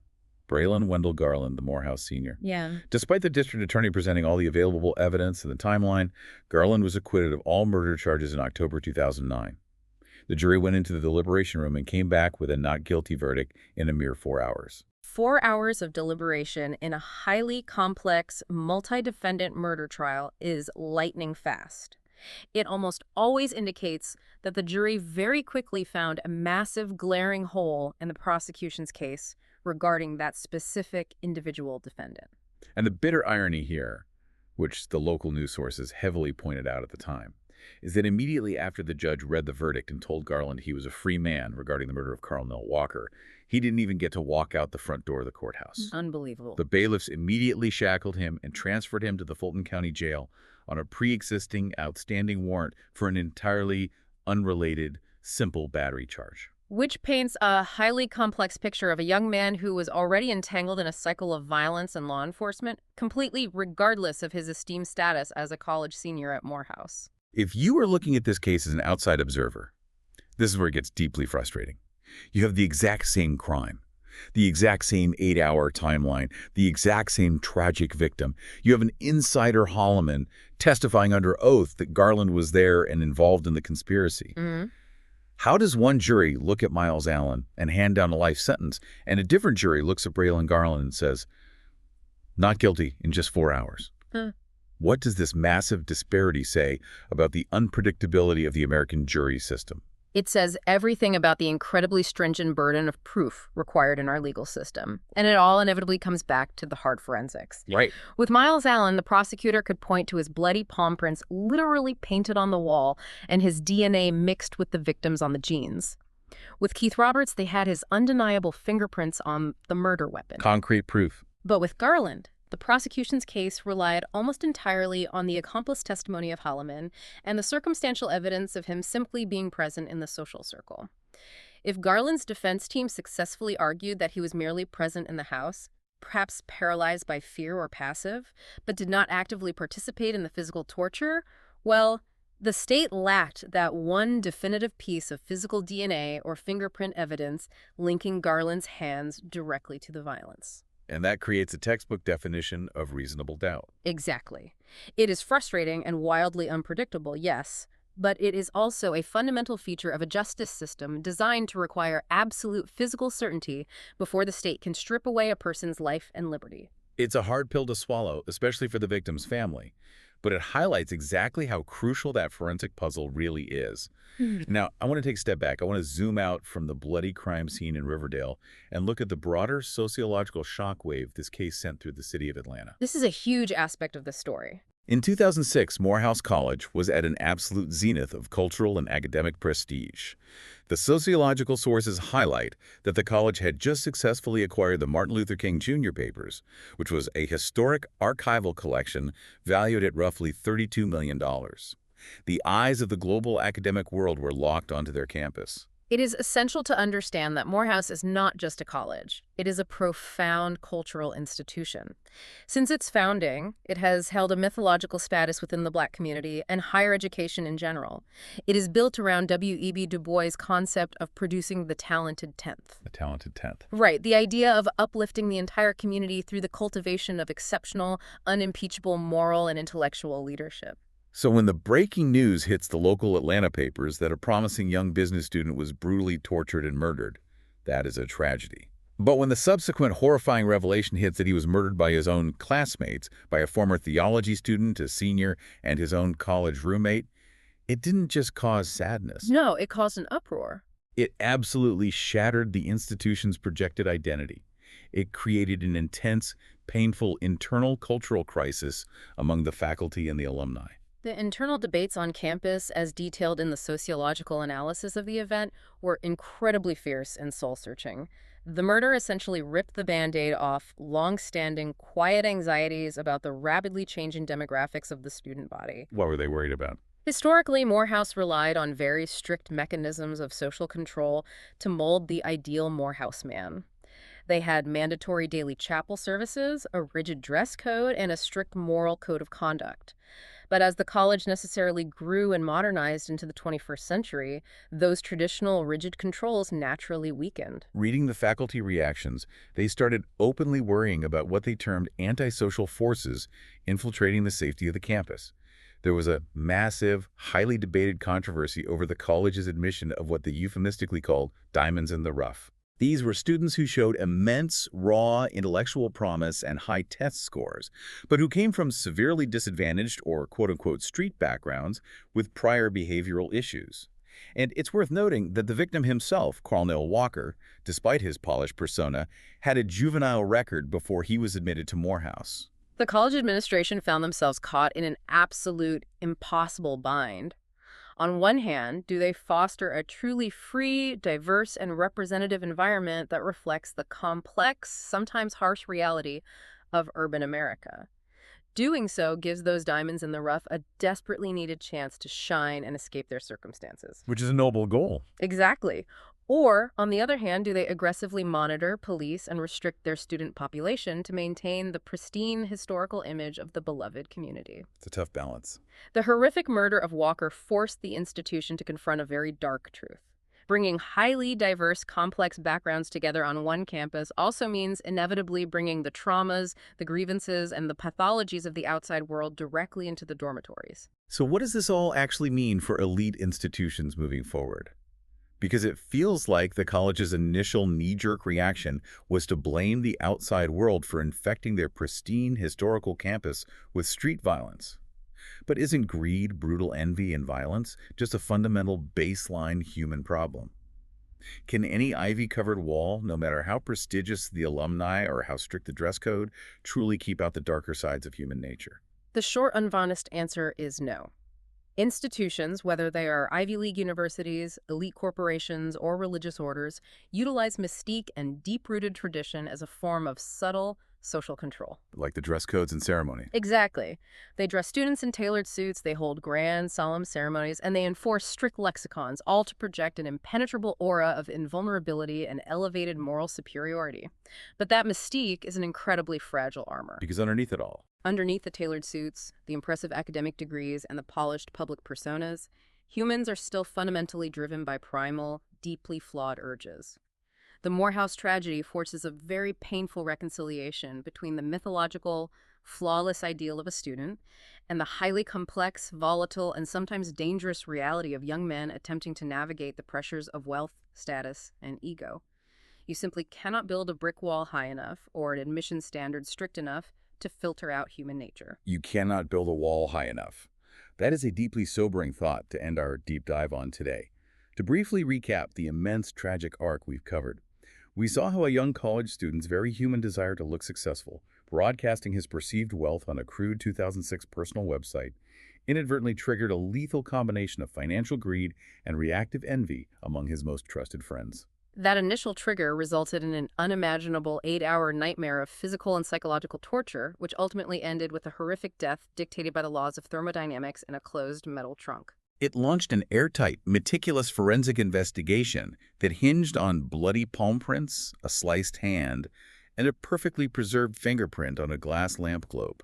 Braylon Wendell Garland, the Morehouse Sr. Yeah. Despite the district attorney presenting all the available evidence and the timeline, Garland was acquitted of all murder charges in October 2009. The jury went into the deliberation room and came back with a not guilty verdict in a mere 4 hours. 4 hours of deliberation in a highly complex, multi-defendant murder trial is lightning fast. It almost always indicates that the jury very quickly found a massive glaring hole in the prosecution's case regarding that specific individual defendant. And the bitter irony here, which the local news sources heavily pointed out at the time, is that immediately after the judge read the verdict and told Garland he was a free man regarding the murder of Carlnell Walker, he didn't even get to walk out the front door of the courthouse. Unbelievable. The bailiffs immediately shackled him and transferred him to the Fulton County Jail on a pre-existing outstanding warrant for an entirely unrelated, simple battery charge. Which paints a highly complex picture of a young man who was already entangled in a cycle of violence and law enforcement, completely regardless of his esteemed status as a college senior at Morehouse. If you are looking at this case as an outside observer, this is where it gets deeply frustrating. You have the exact same crime, the exact same 8-hour timeline, the exact same tragic victim. You have an insider Holloman testifying under oath that Garland was there and involved in the conspiracy. Mm-hmm. How does one jury look at Miles Allen and hand down a life sentence, and a different jury looks at Braylon Garland and says, not guilty in just 4 hours? What does this massive disparity say about the unpredictability of the American jury system? It says everything about the incredibly stringent burden of proof required in our legal system. And it all inevitably comes back to the hard forensics. Right. With Miles Allen, the prosecutor could point to his bloody palm prints literally painted on the wall and his DNA mixed with the victims on the jeans. With Keith Roberts, they had his undeniable fingerprints on the murder weapon. Concrete proof. But with Garland, the prosecution's case relied almost entirely on the accomplice testimony of Holloman and the circumstantial evidence of him simply being present in the social circle. If Garland's defense team successfully argued that he was merely present in the house, perhaps paralyzed by fear or passive, but did not actively participate in the physical torture, well, the state lacked that one definitive piece of physical DNA or fingerprint evidence linking Garland's hands directly to the violence. And that creates a textbook definition of reasonable doubt. Exactly. It is frustrating and wildly unpredictable, yes, but it is also a fundamental feature of a justice system designed to require absolute physical certainty before the state can strip away a person's life and liberty. It's a hard pill to swallow, especially for the victim's family, but it highlights exactly how crucial that forensic puzzle really is. Now, I want to take a step back. I want to zoom out from the bloody crime scene in Riverdale and look at the broader sociological shockwave this case sent through the city of Atlanta. This is a huge aspect of the story. In 2006, Morehouse College was at an absolute zenith of cultural and academic prestige. The sociological sources highlight that the college had just successfully acquired the Martin Luther King Jr. papers, which was a historic archival collection valued at roughly $32 million. The eyes of the global academic world were locked onto their campus. It is essential to understand that Morehouse is not just a college. It is a profound cultural institution. Since its founding, it has held a mythological status within the Black community and higher education in general. It is built around W.E.B. Du Bois' concept of producing the talented 10th. The talented 10th. Right, the idea of uplifting the entire community through the cultivation of exceptional, unimpeachable moral and intellectual leadership. So when the breaking news hits the local Atlanta papers that a promising young business student was brutally tortured and murdered, that is a tragedy. But when the subsequent horrifying revelation hits that he was murdered by his own classmates, by a former theology student, a senior, and his own college roommate, it didn't just cause sadness. No, it caused an uproar. It absolutely shattered the institution's projected identity. It created an intense, painful internal cultural crisis among the faculty and the alumni. The internal debates on campus, as detailed in the sociological analysis of the event, were incredibly fierce and soul-searching. The murder essentially ripped the Band-Aid off long-standing, quiet anxieties about the rapidly changing demographics of the student body. What were they worried about? Historically, Morehouse relied on very strict mechanisms of social control to mold the ideal Morehouse man. They had mandatory daily chapel services, a rigid dress code, and a strict moral code of conduct. But as the college necessarily grew and modernized into the 21st century, those traditional rigid controls naturally weakened. Reading the faculty reactions, they started openly worrying about what they termed antisocial forces infiltrating the safety of the campus. There was a massive, highly debated controversy over the college's admission of what they euphemistically called diamonds in the rough. These were students who showed immense, raw intellectual promise and high test scores, but who came from severely disadvantaged or quote-unquote street backgrounds with prior behavioral issues. And it's worth noting that the victim himself, Carlnell Walker, despite his polished persona, had a juvenile record before he was admitted to Morehouse. The college administration found themselves caught in an absolute impossible bind. On one hand, do they foster a truly free, diverse, and representative environment that reflects the complex, sometimes harsh reality of urban America? Doing so gives those diamonds in the rough a desperately needed chance to shine and escape their circumstances. Which is a noble goal. Exactly. Or, on the other hand, do they aggressively monitor, police, and restrict their student population to maintain the pristine historical image of the beloved community? It's a tough balance. The horrific murder of Walker forced the institution to confront a very dark truth. Bringing highly diverse, complex backgrounds together on one campus also means inevitably bringing the traumas, the grievances, and the pathologies of the outside world directly into the dormitories. So what does this all actually mean for elite institutions moving forward? Because it feels like the college's initial knee-jerk reaction was to blame the outside world for infecting their pristine historical campus with street violence. But isn't greed, brutal envy, and violence just a fundamental baseline human problem? Can any ivy-covered wall, no matter how prestigious the alumni or how strict the dress code, truly keep out the darker sides of human nature? The short, unvarnished answer is no. Institutions, whether they are Ivy League universities, elite corporations, or religious orders, utilize mystique and deep-rooted tradition as a form of subtle social control. Like the dress codes and ceremony. Exactly. They dress students in tailored suits, they hold grand, solemn ceremonies, and they enforce strict lexicons, all to project an impenetrable aura of invulnerability and elevated moral superiority. But that mystique is an incredibly fragile armor. Because underneath it all, underneath the tailored suits, the impressive academic degrees, and the polished public personas, humans are still fundamentally driven by primal, deeply flawed urges. The Morehouse tragedy forces a very painful reconciliation between the mythological, flawless ideal of a student and the highly complex, volatile, and sometimes dangerous reality of young men attempting to navigate the pressures of wealth, status, and ego. You simply cannot build a brick wall high enough or an admission standard strict enough to filter out human nature. You cannot build a wall high enough. That is a deeply sobering thought to end our deep dive on today. To briefly recap the immense tragic arc we've covered, we saw how a young college student's very human desire to look successful, broadcasting his perceived wealth on a crude 2006 personal website, inadvertently triggered a lethal combination of financial greed and reactive envy among his most trusted friends. That initial trigger resulted in an unimaginable 8-hour nightmare of physical and psychological torture, which ultimately ended with a horrific death dictated by the laws of thermodynamics in a closed metal trunk. It launched an airtight, meticulous forensic investigation that hinged on bloody palm prints, a sliced hand, and a perfectly preserved fingerprint on a glass lamp globe.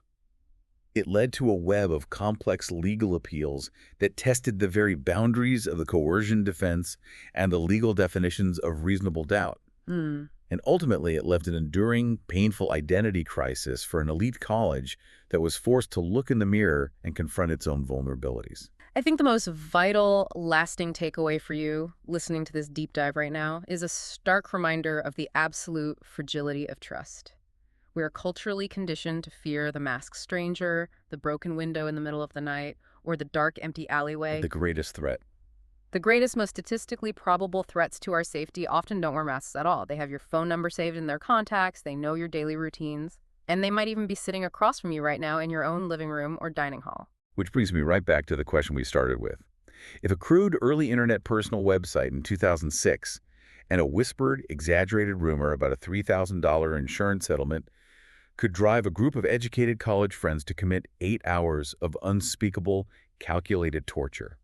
It led to a web of complex legal appeals that tested the very boundaries of the coercion defense and the legal definitions of reasonable doubt. And ultimately, it left an enduring, painful identity crisis for an elite college that was forced to look in the mirror and confront its own vulnerabilities. I think the most vital, lasting takeaway for you listening to this deep dive right now is a stark reminder of the absolute fragility of trust. We are culturally conditioned to fear the masked stranger, the broken window in the middle of the night, or the dark, empty alleyway. The greatest threat. The greatest, most statistically probable threats to our safety often don't wear masks at all. They have your phone number saved in their contacts, they know your daily routines, and they might even be sitting across from you right now in your own living room or dining hall. Which brings me right back to the question we started with. If a crude early internet personal website in 2006 and a whispered, exaggerated rumor about a $3,000 insurance settlement could drive a group of educated college friends to commit 8 hours of unspeakable, calculated torture,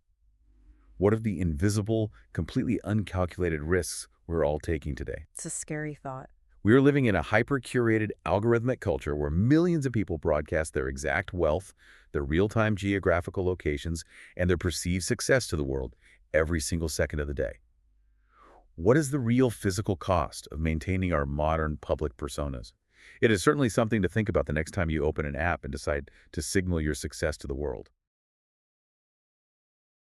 what of the invisible, completely uncalculated risks we're all taking today? It's a scary thought. We are living in a hyper-curated, algorithmic culture where millions of people broadcast their exact wealth, their real-time geographical locations, and their perceived success to the world every single second of the day. What is the real physical cost of maintaining our modern public personas? It is certainly something to think about the next time you open an app and decide to signal your success to the world.